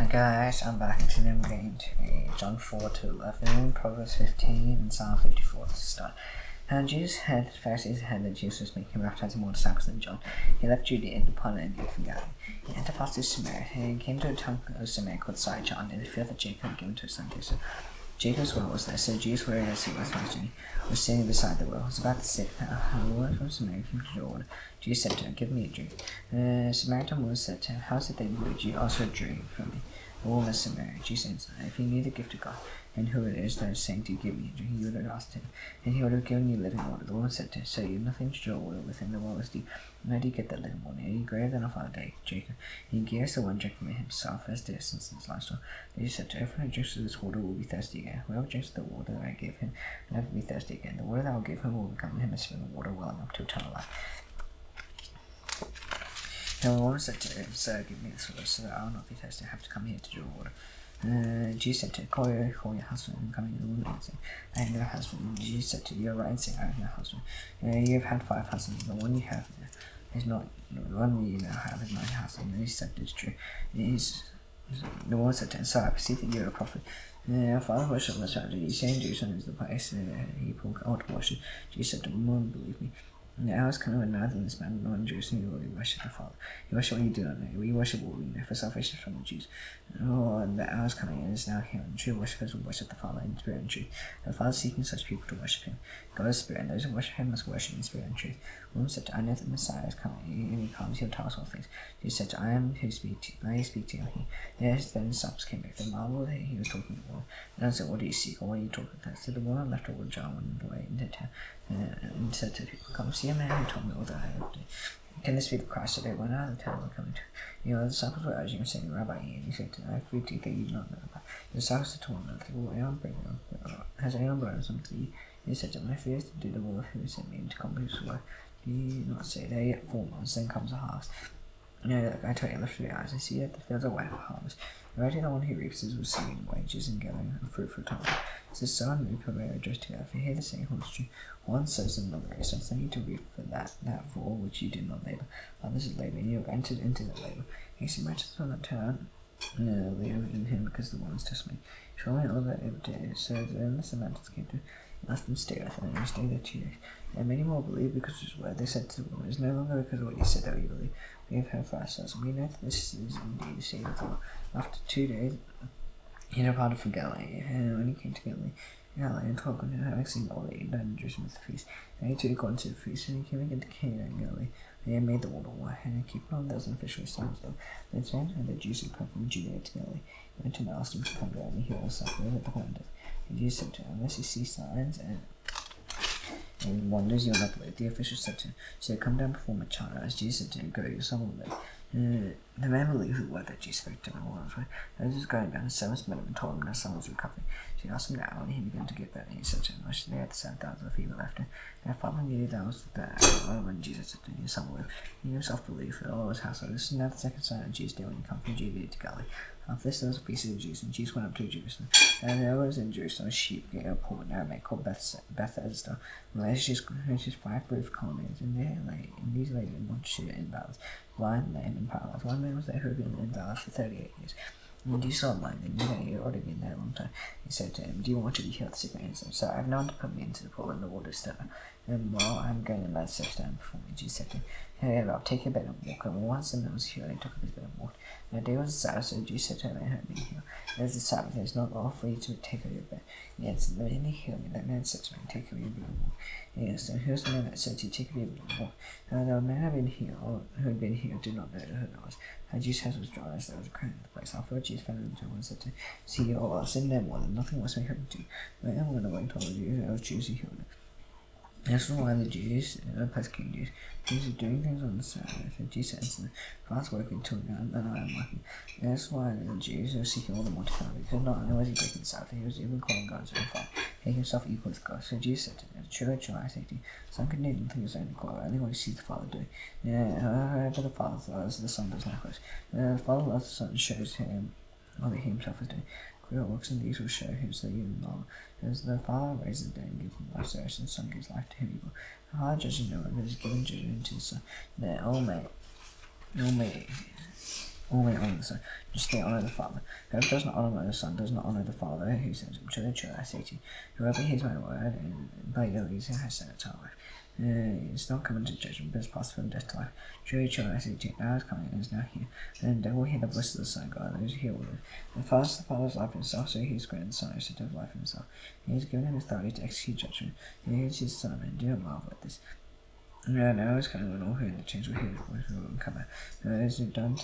Hi guys, I'm back and today I'm going to read John 4 to 11, Proverbs 15, and Psalm 54 to start. And Jesus had the Pharisees heard that Jesus was making baptizing more disciples than John. He left Judea and departed and from Galilee. He entered past through Samaria, and he came to a town of Samaria called C.Jun, in the field that Jacob had given to his son Joseph. Jacob's well was there, so Jesus, where he was fasting, was sitting beside the well. He was about to sit down. A woman from Samaria came to draw water. Jesus said to her, "Give me a drink." The Samaritan woman said to him, "How is it that you also drink from me?" The woman is Samaria. Jesus answered, "If you knew the gift of God, and who it is that is saying to you, 'Give me a drink,' you would have asked him, and he would have given you living water." The woman said to him, "So you have nothing to draw water with, and the well is deep. Where do you get that living water? Are you greater than our father Jacob? And he gave us the one drink from himself, as did since his livestock." Jesus said to her, "Everyone who drinks of this water will be thirsty again. Whoever drinks of the water that I gave him will never be thirsty again. The water that I will give him will become in him a spring of water welling up to eternal life." And the woman said to him, "Sir, give me this water, so that I will not be thirsty. I have to come here to draw water." Jesus said to her, Call your husband and come in." The woman answered, "I have no husband." Jesus said to her, "You are right in saying I have no husband. You have had 5 husbands, and the one you have is not the one you now have is not your husband." And he said, "It's true." The woman said to him, "Sir, I perceive that you are a prophet. Our father worshipped on the Sabbath. You say in Jerusalem is the place people ought to worship." Jesus said to him, "Woman, believe me. The hour is coming when neither in this man nor in Jerusalem will you worship the Father. You worship what you do not know. We worship what we know, for salvation is from the Jews. And the hour is coming and is now here, and true worshippers will worship the Father in spirit and truth. The Father is seeking such people to worship him. God is spirit, and those who worship him must worship in spirit and truth." The woman said to him, "I know that the Messiah is coming, and when he comes, he'll tell us all things." Jesus said to her, "I am who speak to you." Then the disciples came back. They marveled that he was talking to the woman. And answered, "What do you seek, or what are you talking about?" So the woman left her water jar and went away and said to the people, "Come see a man who told me all that I have to do. Can this be the Christ?" So they went out of the town and coming to the disciples were urging him, saying, "Rabbi," and he said to them, "I have food to eat that you do not know about." The disciples said to one another, "Has anyone brought something to eat?" He said to them, "My food is to do the will of who sent me and to accomplish his work. Do you not say, 'There are yet 4 months, then comes the harvest'? Look, I tell you, lift your eyes and see that the fields are white for harvest. Already the one who reaps is receiving wages and gathering fruit for time. So sow and reap, and rejoice together. For here the saying holds true: one sows and another reaps. So you to reap for that for which you did not labor. Others did labor, and you have entered into the labor. Hasty merchants will not turn live in him because the woman's testimony. Surely all that it did. So then the Samaritans came to let them stay with him, and he stayed there 2 days. And many more believed because of his word. They said to the woman, "It is no longer because of what you said that we believe. We have heard for ourselves, and we know that this is indeed the seed of the Lord." After 2 days, he departed from Galilee, and when he came to Galilee, and talked with him, having seen all that he had done in Jerusalem with the feast. And he took according to the feast, and he came again to Cana in Galilee. And he had made the water wine, and he kept on those and fish with stones of. Then it and the Jews had come from Judea to Galilee. He went and asked him to come down and heal the suffering at the planet. And Jesus said to him, "Unless you see signs and wonders, you will not believe." The official said to him, "So come down before my child." As Jesus said to him, "Go, your son will live." The man believed the word that Jesus spoke to him and was right. As he was going down, his servants met him and told him that his son was recovering. So he asked him the hour, and he began to get better. And he said to him, "They had the 7,000 of fever left him." Their father knew that was the hour when Jesus said to him, "Your son will live." He himself believed, for all his household. This is now the second sign of Jesus' day when he came from Judea to Galilee. After this, there was a feast of the Jews, and Jesus went up to Jerusalem. And there was in Jerusalem a sheep gate, a pool in Aramaic called Bethesda, which is 5 roof colonnades, and in these lay a multitude of invalids, blind, lame, and paralyzed. One man was there who had been invalid for 38 years. And when Jesus saw him lying, and knew that he had already been there a long time, he said to him, "Do you want to be healed?" The sick man answered, "Sir, I have no one to put me into the pool, and the water is stirred. And while I am going, a man steps down before me." Jesus said to him, "Hey, up, take your bed and walk." And once the man was healed, he took up his bed and walked. And the day was the Sabbath, so Jesus said to him, "I have been healed. It is the Sabbath, it is not lawful for you to take up your bed." And he answered, "Let me heal me." That man said to him, "Take up your bed and walk." And he asked him, "Who was the man that said to you, 'Take up your bed and walk'?" And the man who had been healed did not know who it was. And Jesus' head was drawn as there was a crowd in the place. Afterwards, Jesus found him and said to him, "See, you are well. Sin no more, that nothing must make happen to you." But everyone went away and told the Jews, it was Jews who healed him. This was why the Jews persecuted Jews. Jews are doing things on the Sabbath. And Jesus answered them, "Fast work until now, and I am working." And that's why the Jews are seeking all the more to kill him, because not only was he breaking the Sabbath, he was even calling God his own Father, making himself equal with God. So Jesus said to them, "Truly, truly, I say to you, Son can do nothing of his own glory, only what he sees the Father do. However the Father loves, the Son does likewise. The Father loves the Son, shows him what he himself is doing. Greater works than these will show him, so you know. As the Father raises the dead and gives him life, so the Son gives life to him evil. The Father judges no one, but has given judgment to the Son, that all may Only honor the Son, just they honor the Father. Whoever does not honor the Son does not honor the Father who sends him. Truly, truly, I say to you, whoever hears my word and by your reason has set eternal life. It's not coming to judgment, but it's passed from death to life. Truly, truly, I say to you, now is coming and is now here. And they will hear the voice of the Son of God, and those who hear will live. And fast the Father's life himself, so he is greater than the Son, who set of life himself. He has given him authority to execute judgment. He is his Son of Man. Do not marvel at this. Now is coming when all who hear the change will hear his voice will come out. Those who have done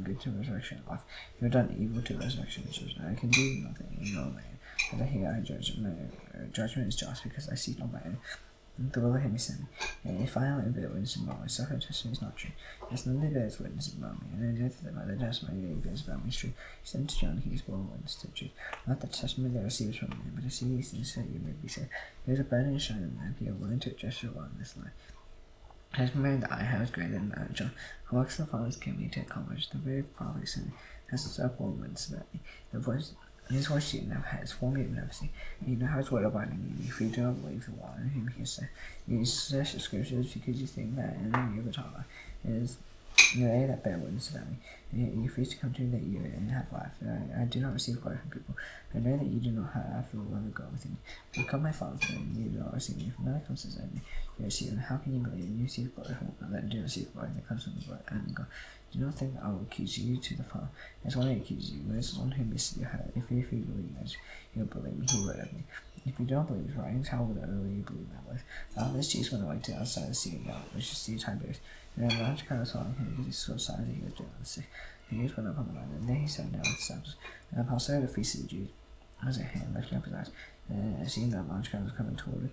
good to resurrection of life, who have done evil to resurrection of judgment. I can do nothing in your way. As I hear, I judge. My judgment is just because I seek not my own. The will of him who sent me. And if I am a bear witness about myself, her testimony is not true. As none of the bears witness about me, and the death of them are the testimony that bears about me is true. He sent to John, he is born witness to the truth. Not the testimony that receives from me, but to see these things that you may be saved. There is a burning and shining lamp, you are willing to adjust your light in this life. Has made that I have greater than that John, who works the Father's kingdom to accomplish. The very Father sent me, has his born witness about me. The voice his voice you never had, his form you never seen. You know how his word abiding in you. If you do not believe the one whom he has sent, you search the scriptures because you think that in them you have eternal life. It is they that bear witness about me. And you refuse to come to me that you and have life. I do not receive glory from people. I know that you do not have after all love of God within you. You come my Father's name, you do not receive me. From another comes his enemy, you receive him. How can you believe and you receive glory from one that do not receive glory that comes from the blood and God? Do not think that I will accuse you to the Father. As one who accuses you, there is one whom you have. If you believe as you will believe me, he will of me. If you don't believe his writings, how will you believe my words? This Jesus went away to outside the sea of Galilee, which is the Tiberias. And a large crowd was following him because he saw signs that he was doing on the sick. And Jesus went up on the mountain, and there he sat down with the disciples. And the apostle of the feast of the Jews was at hand, lifting up his eyes, and seeing that a large crowd was coming toward him,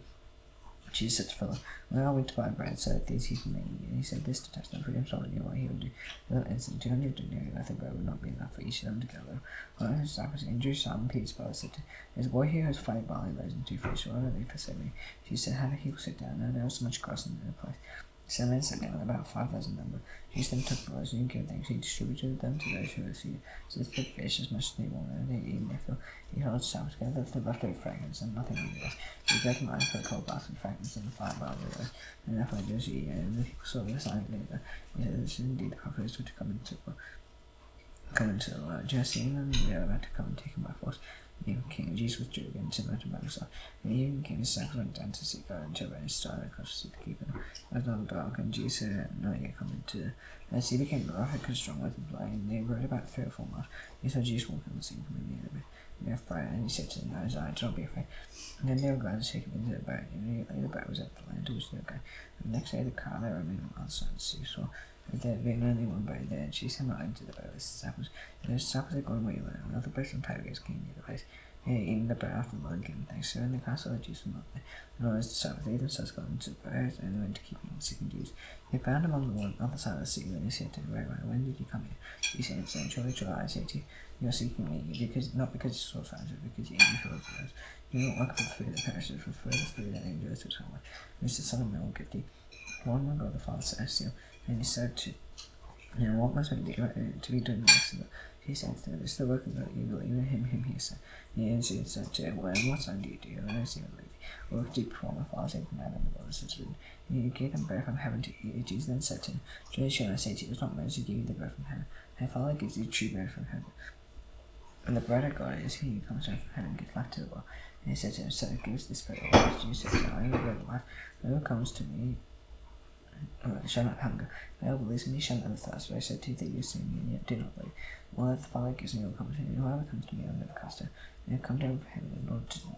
Jesus said to Philip, when I went to buy bread, so that these he may eat. And he said this to test them, for himself and knew what he would do. Without instant, 200 denarii worth of bread would not be enough for each of them to gather. One of his disciples, Andrew, Simon Peter's brother, said to him, there's a boy here who has 5 barley loaves and 2 fish. What are they for 7? Jesus said, how did he sit down? Now there was so much crossing in the place. 7 men sat down, about 5,000 number. Jesus then took the loaves and gave thanks. He distributed them to those who were seated. So they took fish as much as they wanted, and they ate and they filled. He held his disciples together, the leftover fragments, and nothing more less. He gave them 9 for a cold basket of fragments and 5 barley loaves. And therefore those who eat, and the people saw the sign later. He said, this is indeed the prophet who to come into the world. Just seeing them, they were about to come and take him by force. King Jesus withdrew again to the mountain by himself. And the evening came, his disciples went down to seek God until they started across the sea to keep him. As now dark, and Jesus had not yet come into the sea became rough and strong with the blood, and they rowed about 3 or 4 miles. They saw Jesus walking on the sea coming near them. They were frightened, and he said to them, Isaiah, do not be afraid. And then they were glad to take him into the boat. And immediately the boat was at the land to which they were going. And the next day the crowd that remained on the other side of the sea saw that there had been only one boat there, and Jesus had not entered the boat with his disciples. And his disciples had gone away alone. Another boat from Tiberias came near the place. And eating the bread after the Lord gave thanks. So in the castle that Jesus was not there, and all his disciples, they themselves got into the boat and went to keep him sick and Jews. They found him on the other side of the sea, and they said to him, Rabbi, when did you come here? Jesus answered, truly, truly, I say to you, you are seeking me, not because you saw signs, but because you ate me full of blood. Do not work for the food that perishes, but for the food that endures to eternal life, which the Son of Man will give thee. One will God the Father celestial, and he said to and what must we do to be doing this? He said to them, this is the work of God, you believe in him whom he has sent. And he answered and said to him, well, what sign do you do? And I see and believe. Work do you perform the Father's same command and the Lord has written. And he gave them bread from heaven to eat. Jesus then said to him, truly, truly, I say to you, it was not Moses who gave you the bread from heaven. My Father gives you true bread from heaven. And the bread of God is he who comes down from heaven and gives life to the world. And he said to him, so gives this bread of life. Jesus said to him, I am the bread of life. Whoever comes to me shall not hunger. Whoever believes in me shall never thirst. But I said to you that you see me and yet do not believe. Well, if the Father gives me will come to me, and whoever comes to me I will never cast out. I have come down from heaven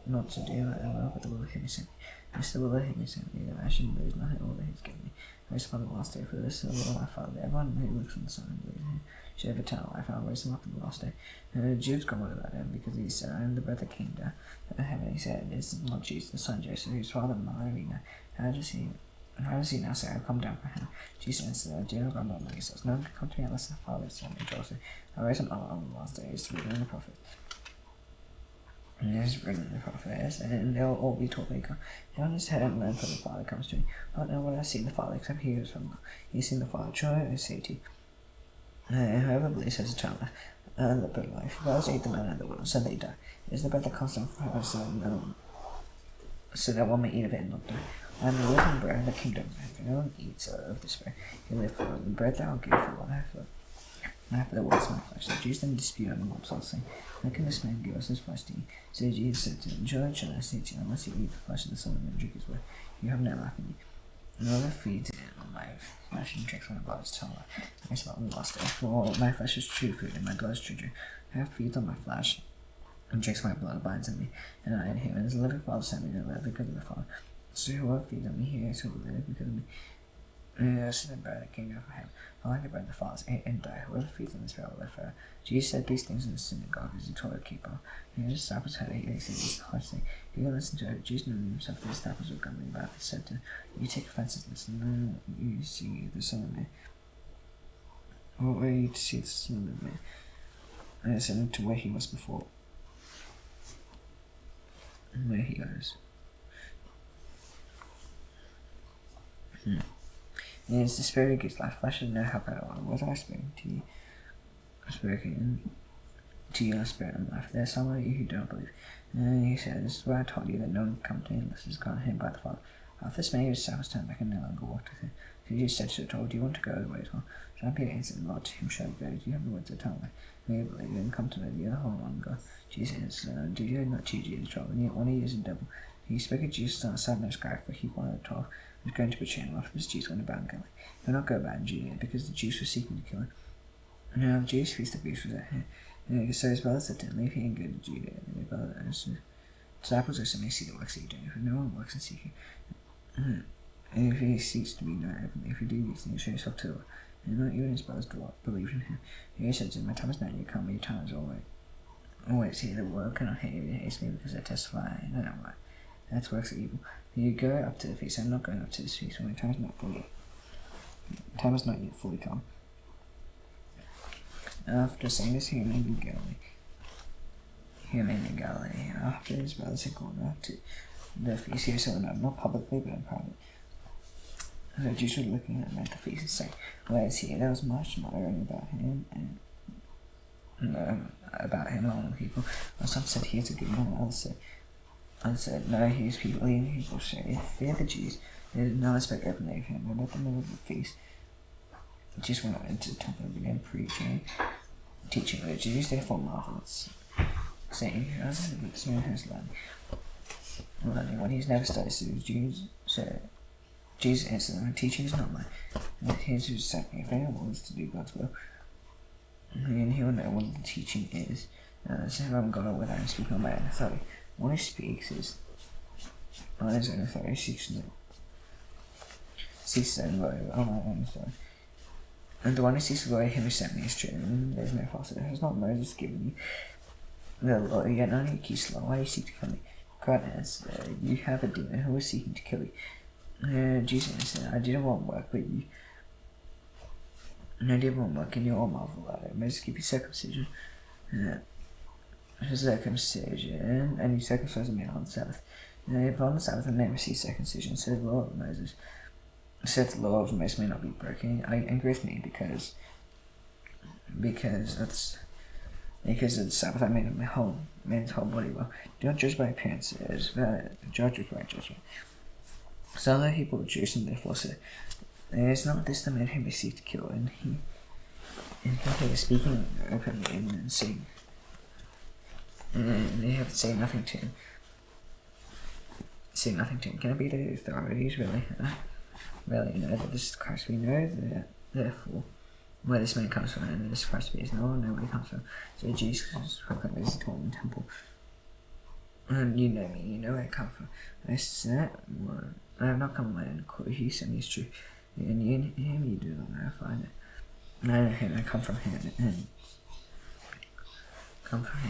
not to do my own will, but the will of him who sent me. This is the will of him who sent me, that I should lose nothing of all that he has given me. I raise upon the last day, for this is the will of my Father, that everyone who looks on the Son and believes in him should have eternal life, and I will raise him up on the last day. And the Jews grumbled about him, because he said, I am the bread that came down from heaven. He said, this is not Jesus, the son of Joseph, whose father Marina. How does he now say, I have come down from heaven? Jesus answered, do not grumble among yourselves. No one can come to me unless the Father has sent me. Joseph, I raise him up on the last day, is to read in the prophet. And it is written in the prophets, and they will all be taught by God. Everyone is head and learn from the Father comes to me. Not now what I have seen the Father, except he who is from God. He has seen the Father. Truly I say to you, whoever believes has eternal life, and the bread of life. Those eat the manna of the world, so they die. It is the bread that comes down from heaven, so that one may eat of it and not die. I am the living bread of the kingdom of heaven. No one eats of this bread, he lives forever. The bread that I will give for life. after the words of my flesh. The Jews then disputed among themselves, saying, how can this man give us his flesh to eat? So Jesus said to them, surely shall I say to you, unless you eat the flesh of the Son of Man and drink his blood, you have no life in you. Whoever feeds on my flesh and drinks my blood is eternal life. I guess about the last day. For my flesh is true food, and my blood is true drink. Whoever feeds on my flesh and drinks my blood abides in me, and I in him. And as the living Father sent me to live because of the Father, so whoever feeds on me, he also will live because of me. So the bread that came down from heaven, I like the bread the fathers ate and died. Whoever feeds on this bread will live forever. Jesus said these things in the synagogue as he told the keeper. And his disciples heard it. They said, this is the hardest thing. He listened to it. Jesus knew himself the disciples were grumbling about it. He said to him, you take offense at this, and then you see the Son of Man. What were you to see the Son of Man? And it said to where he was before. And where he goes. And it's the Spirit who gives life. Flesh has no help at all. Was I speaking to you? Speaking to your spirit and life. There's some of you who don't believe. And he said, this is why I told you that no one can come to me unless it's granted him by the Father. After this many disciples turned back and no longer walked with him. So Jesus said to the twelve, do you want to go the way as well? Simon Peter answered, Lord, to him shall we go. Do you have the words of eternal life? May you believe and come to know the other whole one God. Jesus answered, did you not choose you the 12? And yet one of you is a devil. He spoke of Jesus on the side of no scribe, for he one of the 12 was going to betray him. After this, Jesus went about in Galilee. He would not go about in Judea, because the Jews were seeking to kill him. Now the Jews' feast of booths was at hand. So his brother said to him, leave here and go to Judea. And his brother answered, disciples also may see the works that you do, for no one works in secret. And if he seeks to be known openly, if you do these things, show yourself to the world. And not even his brothers believed in him. And he said to him, my time is not yet come, but your time is always here. The world cannot hate you, it hates me because I testify. And I know why. That's works of evil. You go up to the feast. I'm not going up to this feast when my time is not yet fully come. After saying this, he remained in Galilee. After his brothers had gone up to the feast, he was so not publicly but in private. So the Jews were looking at him at the feast and saying, where is he? There was much muttering about him among the people. Well, some said he is a good man, others said, no, he is people. Even people say, fear the Jews. They did not expect openly of him, but at the middle of the feast, Jesus went out into the temple and began teaching the Jews. Therefore marveled, saying, how does this man has learning when he's never studied? So the Jews said, Jesus answered them, teaching is not mine, but his who sent me. If anyone wants to do God's will, and he will know what the teaching is. So if I'm God without him speaking on my own authority. One who speaks is on his own authority, ceases his own glory on my own authority. And the one who seeks the glory of him who sent me is true, and there is no falsehood. Has not Moses given you the law, yet none of you keeps law? Why do you seek to kill me? God answered, you have a demon who is seeking to kill you. Jesus answered, I didn't want work, but you. And I did want work, and you all marvel at it. Moses give you circumcision. And you circumcise a man on the Sabbath. And if on the Sabbath a man receives circumcision, so the law of Moses, said the law of Moses may not be broken. I agree with me because of the Sabbath I made man's whole body well. Do not judge by appearances, but judge with right judgment. So other people were Jews and therefore said, is not this the man whom we seek to kill? And he was speaking openly and saying, and they have to say nothing to him. Can it be the authorities really? Really know that this is Christ? We know that therefore where this man comes from, and this Christ is no one know where he comes from. So Jesus proclaimed as he taught in the temple. And you know me, you know where I come from. I said, I have not come on my own accord. He sent me is true. And in him you do not know if I know. And I know him, I come from him, and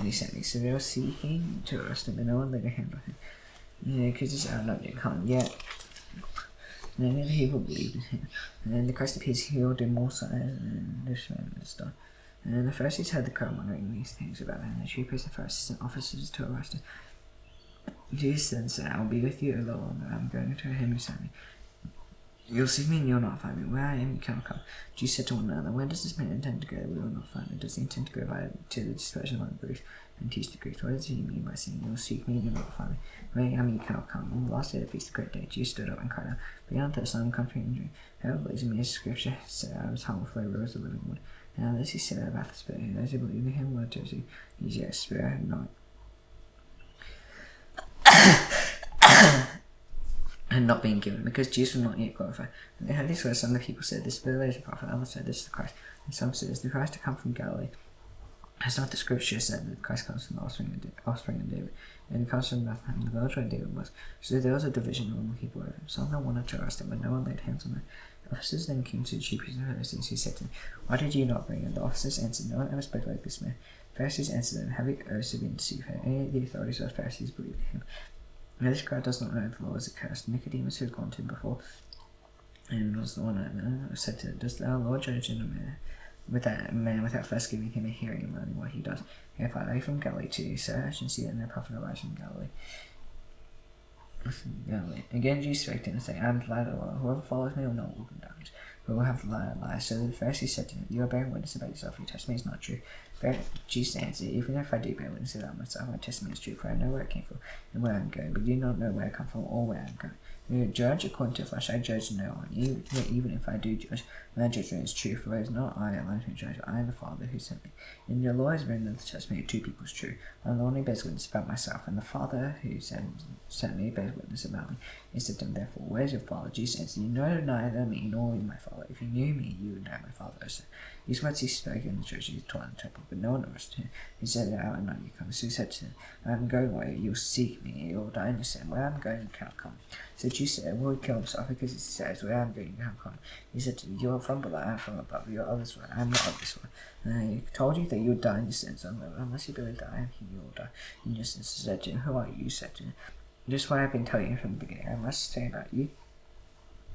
he sent me. So they were seeking to arrest him, and no one laid a hand on him. Because this hour not yet come yet. And then the people believed in him. And then the Christ appears, he will do more signs, and this man is done. And then the Pharisees heard the crowd wondering these things about him. The chief priests and Pharisees sent officers to arrest him. Jesus then said, I will be with you a little longer. I'm going to him who sent me. You'll seek me and you'll not find me. Where I am, you cannot come. Jesus said to one another, where does this man intend to go that we will not find him? Does he intend to go to the dispersion among the Greeks and teach the Greeks? What does he mean by saying, you'll seek me and you will not find me? Where I am, you cannot come. On the last day of the feast, the great day, Jesus stood up and cried out, beyond that son, come to me and drink. However, lazy me, as scripture said, I was hung with flavors of the living wood. And this he said about the Spirit, and those who believe in him were to see, he's yet Spirit and not. And not being given, because Jesus was not yet glorified. And they heard these words, some of the people said, this Spirit is a prophet, others said, this is the Christ. And some said, is the Christ to come from Galilee? Has not the scripture said that Christ comes from the offspring of David, and he comes from Bethlehem, the village where David was? So there was a division among the people over him. Some of them wanted to arrest him, but no one laid hands on him. The officers then came to the chief priests and Pharisees, who said to them, why did you not bring him? The officers answered, no one ever spoke like this man. The Pharisees answered them, have you also been deceived? Any of the authorities of the Pharisees believed in him? Now this crowd does not know if the law is accursed. Nicodemus, who had gone to him before, and was the one that said to him, does thou, Lord, judge in a man without first giving him a hearing and learning what he does? He replied, are you from Galilee too? So I should see that no prophet arise from Galilee. Again Jesus spake to him, saying, I am the light of the world. Whoever follows me will not walk in darkness, but will have the light of life. So the Pharisees said to him, you are bearing witness about yourself, your testimony is not true. Jesus answered, even if I do bear witness about myself, my testimony is true, for I know where I came from and where I am going, but you do not know where I come from or where I am going. You judge according to the flesh, I judge no one. Even if I do judge, my judgment is true, for it is not I alone who judge, but I and the Father who sent me. In your law is written that the testimony of two people is true. I am the one who bears witness about myself, and the Father who sent me bears witness about me. He said to him, therefore, where is your Father? Jesus answered, you know neither me nor my Father. If you knew me, you would know my Father also. These words he spoke in the church, he taught in the temple, but no one arrested him. He said, out and not you come. So he said to him, I am going away, you will seek me, you will die in your sin. Where I am going, you cannot come. So Jesus said, will he kill himself? Because he says, where I am going, you cannot come. He said to him, you are from below, I am from above, you are of this world, I am not of this world. And I told you that you would die in your sins, unless you believe that I am he, you will die in your sins. He said to him, who are you? He said to him, just what I have been telling you from the beginning, I must say about you.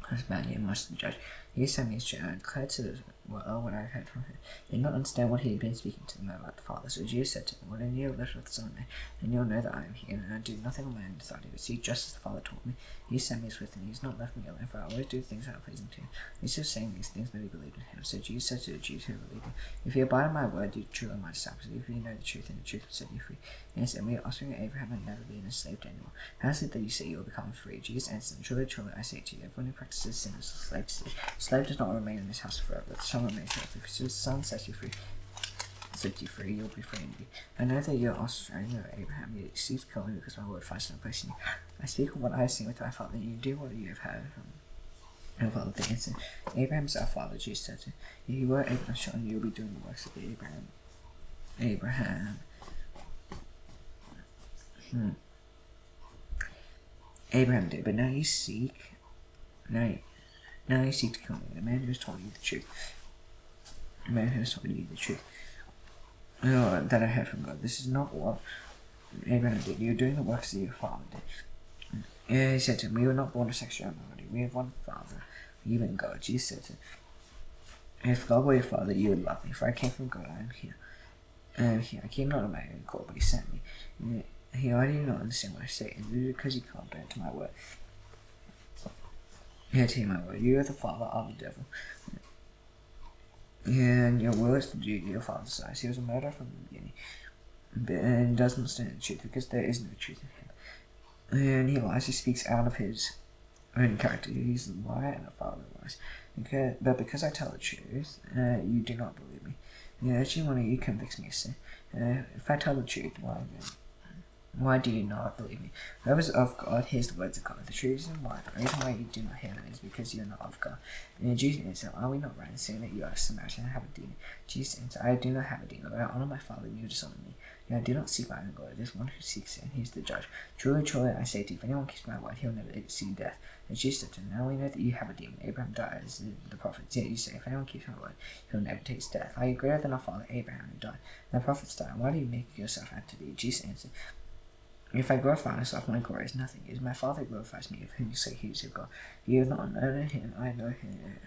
As man, you must judge. He sent me his chair and declared to the world what I had heard from him. They did not understand what he had been speaking to them about the Father. So Jesus said to them, when you have left with the Son of Man, then you will know that I am he, and I do nothing on my own authority, but see, just as the Father taught me. He sent me with him. He has not left me alone, for I always do things that are pleasing to him. He still saying these things, but he believed in him. So Jesus said to the Jews who believed him, if you abide in my word, you truly are my disciples. If you know the truth, and the truth will set you free. And he said, we are offspring of Abraham and never been enslaved anymore. How is it that you say you will become free? Jesus answered, truly, truly, I say to you, everyone who practices sin is a slave to sin. The slave does not remain in this house forever, but the Son remains forever. If the Son sets you free, you'll be free indeed. I know that you are offspring of Abraham, yet you seek to kill me because my word finds no place in you. I speak of what I have seen with my father, and you do what you have heard from your father. They answered, Abraham is our father. Jesus said to him, if you were Abraham's child, you will be doing the works of Abraham. Abraham did, but now you seek to kill me, the man who has told you the truth. That I heard from God. This is not what Abraham did. You are doing the works that your father did. And he said to him, we were not born of sexuality. We have one Father, even God. Jesus said to him, if God were your Father, you would love me, for I came from God, I am here. I came not of my own accord, but he sent me. I do not understand what I say, and because you can't bear to my word. Here to my word, you are the father of the devil. And your will is to do your father's size. He was a murderer from the beginning, and does not stand in the truth, because there is no truth in him. And he lies, he speaks out of his own character. He's a liar and a father of lies. But because I tell the truth, you do not believe me. Actually, one of you convicts me of sin. If I tell the truth, why do you not believe me? Whoever is of God hears the words of God. The reason why you do not hear them is because you are not of God. And Jesus answered, are we not right in saying that you are a Samaritan and have a demon? Jesus answered, I do not have a demon, but I honor my Father, and you dishonor me. And I do not seek my own glory. There is one who seeks it, and he is the judge. Truly, truly, I say to you, if anyone keeps my word, he will never see death. And Jesus said to him, now we know that you have a demon. Abraham died as the prophets. Yet you say, if anyone keeps my word, he will never taste death. Are you greater than our father Abraham, who died? And the prophets died. Why do you make yourself out to be? Jesus answered, if I glorify myself, my glory is nothing. It is my Father who glorifies me, of whom you say he is of God. You have not known him, I know him.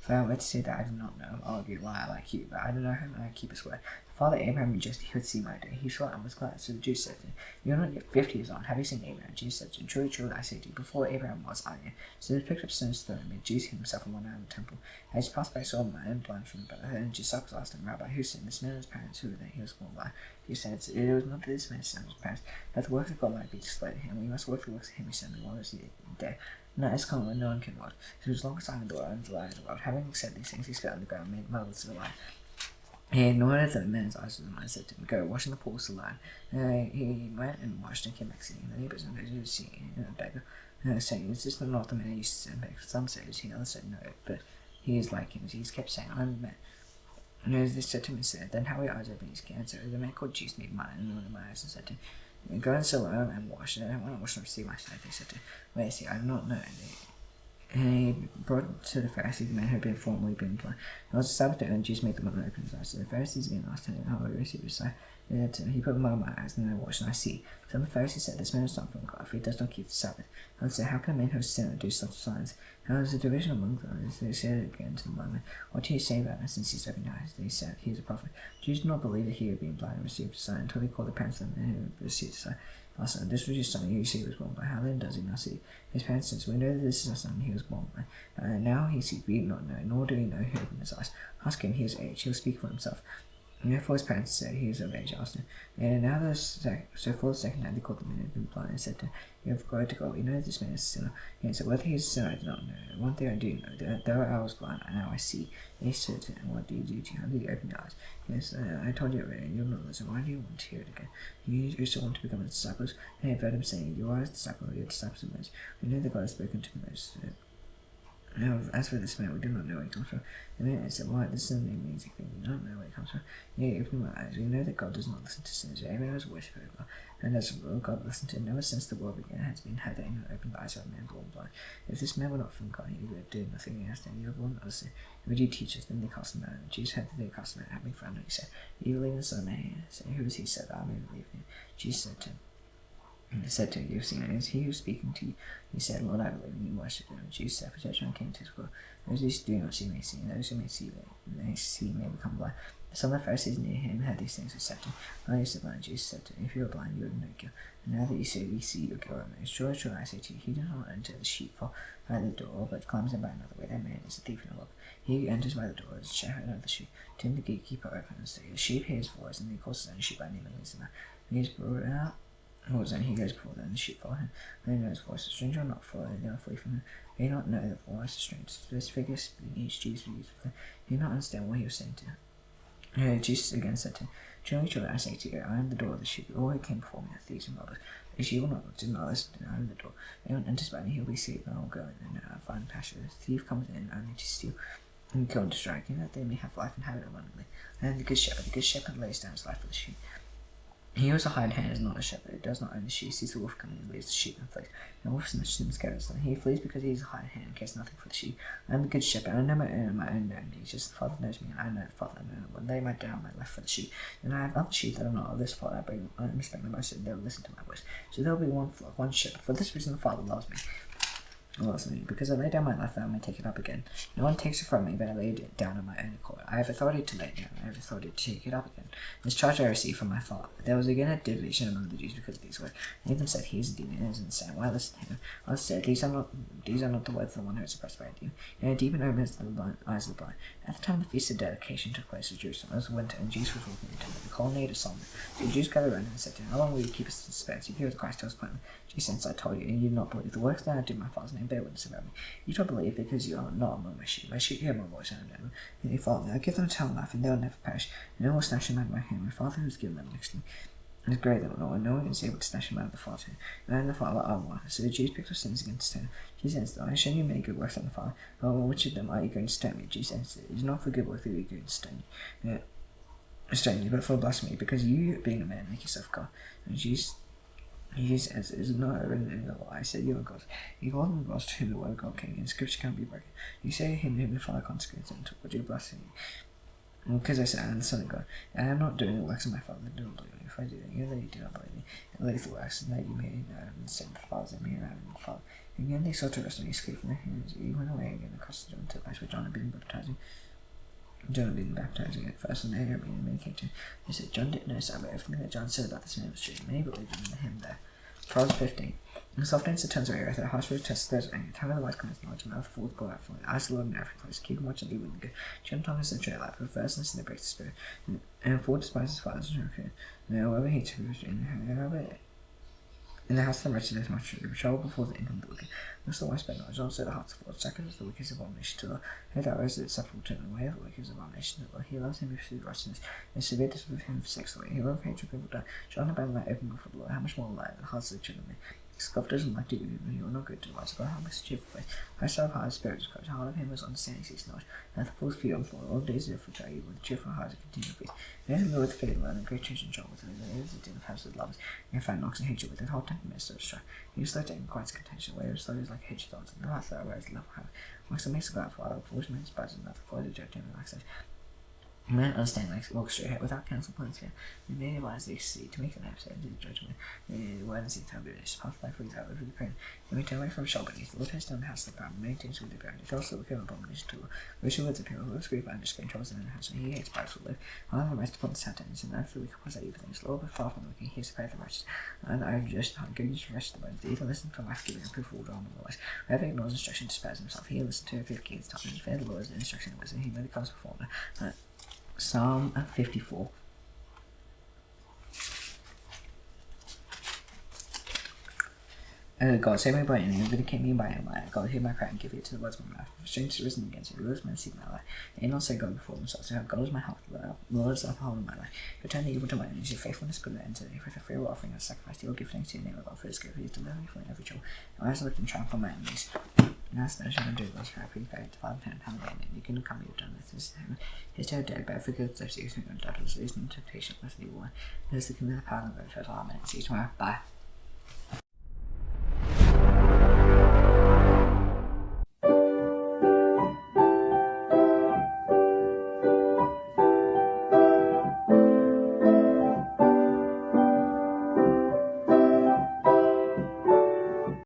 For I were to say that I do not know, argue, lie like you, but I don't know how I keep his word. Father Abraham rejoiced he would see my day. He saw it and was glad. So the Jews said to him, You are not yet 50 years old. Have you seen Abraham? Jesus said to him, Truly, truly, I say to you, before Abraham was, I am. So they picked up stones to throw him, and Jesus hid himself in one end of the temple. As he passed by, saw a man blind from birth. And Jesus asked him, Rabbi, who sinned, this man or his parents? Who were they? He was born blind. He said, It was not this man's sin or his parents, that the works of God might be displayed in him. We must work the works of him who sent me while he was there. And that is common when no one can word. So he was long silent the world and the light of the world. Having said these things, he spit on the ground and made marvels of the light. He ignored the man's eyes with him and said to him, Go, wash in the pools to line. He went and washed and came back singing. The neighbors and those who had seen a beggar, saying, Is this not the man who used to send back? Some said, Is he? Others said, No, but he is like him. He kept saying, I am the man. And as they said to him, he said, Then how were your eyes open? His cancer. The man called Jesus made mine and opened my eyes and said to him, Go and sell and wash. And I went and washed and received my sight. They said to him, Wait, see, I do not know. And he brought to the Pharisees the man who had been formerly been blind. It was the Sabbath day, and Jesus made the man open his eyes. So the Pharisees again asked him how he received his sight. He put them on my eyes, and I watched, and I see. Some of the Pharisees said, This man is not from God, for he does not keep the Sabbath. And said, How can a man who is a sinner do such signs? How is a division among them? They said again to the blind, What do you say about him since he's recognized? They said, He is a prophet. Jews did not believe that he had been blind and received a sign until they called the parents of the man who received the sign. Also, this was your son, you see, was born by. How then does he not see? His parents said, We know that this is our son, he was born by. Now he sees, we do not know, nor do we know who opened his eyes. Ask him, he is age, he will speak for himself. And therefore his parents said, He is of age, asked him. And now so for the second time they called the man who had been blind and said to him, You have cried to God, we know that this man is a sinner. And said, Whether he is a sinner I do not know. One thing I do know, that though I was blind, now I see. And he said to him, What do you do to you? How do you open your eyes? Yes, I told you already, and you will not listen. Why do you want to hear it again? You also want to become his disciples? And I have heard him saying, You are his disciple, your disciples of Moses. We know that God has spoken to Moses. Now, as for this man, we do not know where he comes from. And then I said, Why, this is an amazing thing. We don't know where he comes from. Yea, open my eyes. We know that God does not listen to sinners. Abraham was a worshipper of God. And as God listened to him, never since the world began has been had anyone opened the eyes of a man born blind. If this man were not from God, he would do nothing. He asked any other one, others said, Would you teach us? Then they cast him out. And Jesus heard that they cast him out, having found him. He said, Do you believe in the Son of Man? Said, Who is he? Said, I may believe in him. Jesus said to him, And he said to him, You have seen it. Is he who is speaking to you? He said, Lord, I believe, and you worship him. And Jesus said, For judgment came to his world. Those who do not see may see, and those who may see may become blind. Some of the Pharisees near him had these things said to him, Why are you so blind? Jesus said to him, If you are blind, you would know guilt. And now that you say, you see your guilt remains. Truly, truly, I say to you, he does not enter the sheepfold by the door, but climbs in by another way. That man is a thief and a robber. He who enters by the door is a shepherd of the sheep. To him the gatekeeper opens. The sheep hear his voice, and he calls his own sheep by name and leads them out. When he is brought out, then he goes before them, and the sheep follow him. They know his voice. A stranger will not follow, they will flee from him. They do not know the voice of strangers. This figure speaking each Jesus used with them. They do not understand what he was saying to him. Jesus again said to him, Truly, truly, I say to you, I am the door of the sheep. All who came before me are thieves and robbers. But if you will not, do not listen to me, I am the door. Anyone enters by me, he will be saved, and I will go in and find pasture. The thief comes in only to steal and kill and destroy, and that they may have life and have it abundantly. I am the good shepherd lays down his life for the sheep. He who is a hired hand is not a shepherd. He does not own the sheep, sees the wolf coming and leaves the sheep and flees. And the wolf snatches scatters them. He flees because he is a hired hand and cares nothing for the sheep. I am the good shepherd. I know my own needs. Just the Father knows me, and I know the Father. I will lay my down my life for the sheep. And I have other sheep that are not of this fold. I respect them most, and they will listen to my voice. So there will be one flock, one shepherd. For this reason the Father loves me. Because I lay down my life that I may take it up again. No one takes it from me, but I laid it down on my own accord. I have authority to lay it down, I have authority to take it up again. This charge I received from my Father. There was again a division among the Jews because of these words. Nathan said, He is a demon, and is insane. Why listen to him? Others said, These are not the words of the one who is oppressed by a demon. And a demon opens the eyes of the blind. At the time the feast of dedication took place in Jerusalem, it was winter, and Jesus was walking in the temple, the colonnade of Solomon. So the Jews gathered around him and said to him, How long will you keep us in suspense? If you are the Christ, tell us plainly. Jesus answered, I told you, and you did not believe. The works that I do in my Father's name bear witness about me. You don't believe because you are not among my sheep. My sheep hear my voice and I know them, and they follow me. I give them eternal life, and they will never perish, and no one will snatch them out of my hand. My Father who has given them next to me is greater than all, and no one is able to snatch them out of the Father's hand. And I and the Father are one. So the Jews picked up stones against him. Jesus answered, I have shown you many good works on the Father. Well, which of them are you going to stone me? Jesus answered, It is not for good work that we are going to stone you, but for blasphemy, because you, being a man, make yourself God. And Jesus answered, Is not written in the law, I said you are gods. You called them gods to whom the word of God came, and scripture cannot be broken. You say him whom the Father consecrates, and would you blaspheme? Because I said, I am the Son of God, and I am not doing the works of my Father, do not believe me. If I do, you know that you do not believe me, and believe the works, and that you may know and send the Father, and me around the Father. Again, they sought to wrestle and escape from their hands. He went away again across the Jordan to the place where John had been baptizing. At first, and later being medicated. They said John didn't know something, but everything that John said about this man was true. Many believed in him there. Proverbs 15. The soft answer turns away wrath, the harsh word tests those anger. Tongue of the wise comes knowledge, mouth full of go out for it. Eyes the Lord in every place. Keep watch and be with the good. Jim tongue is the true life, perverseness in the breaks the spirit. And a fool despises fathers and her. And whoever hates her is in the house of the wretched is much trouble before the income of the wicked. Thus the wise spend knowledge, also the hearts of fools. Second is the wicked abomination to the head that is acceptable to the way of the wicked is abomination to the he loves him with his righteousness, and severe with him for sex the way. He loves hatred people die. John abandoned that open before the Lord. How much more light the hearts of the children may. Scoffers and like to you, but you are not good to the wise of God. How much cheerful face. I saw how his spirit is corrupt. The heart of him was understanding seeks knowledge. And the fool's feet on fall. All days of for you with a cheerful heart to continue peace. There is a Lord with faith and great change and trouble with him. There is a din of house with lovers. And find knocks and hatred with it. Hot temper minister of strife. He is slow to inquire contention. Where his stories like hatred thoughts. And the wrath that whereas love have. Wax and makes a glad father. Foolish men spies and nothing for the judge him and like such. Man understand like walk straight ahead without counsel points here. The many wise they see to make an episode into judgment. The awareness of time is path life for example through the pain. They may turn away from shall beneath. The Lord has done the house of the power, maintains with the ground. It also will kill abomination to wish words of people who have grief and disgrace troubles in the house, and he hates pride will live. However, rest upon the sentence, and after the wicked was that evil things, Lord, but far from the wicked, he is the path of the righteous. And I have just had goodness to rest the bones. The evil listen from life giving and proof all wrong and wise. Whoever ignores instruction despises himself. He listen to a good king's time and fear the Lord's instruction and wisdom. He merely comes before him. Psalm 54. God, save me by your name, vindicate me by your might. God, hear my prayer and give it to the words of my mouth. If strength is risen against me, rulers men seek my life. They not say God before themselves. So God is my health, the Lord is the uphold of my life. Return the evil to my enemies, your faithfulness put an end to me. With a free will offering and sacrifice, you will give thanks to your name of God for his good. He is delivering me from every trouble. My eyes looked and triumph on my enemies. Now stand and do those for happy faith, Father, and you can come you've done this. His terror dead, but for good, so season and doubtless, there is no temptation with the evil one. There's the kingdom of the power and the fertile amen. See you tomorrow. Bye.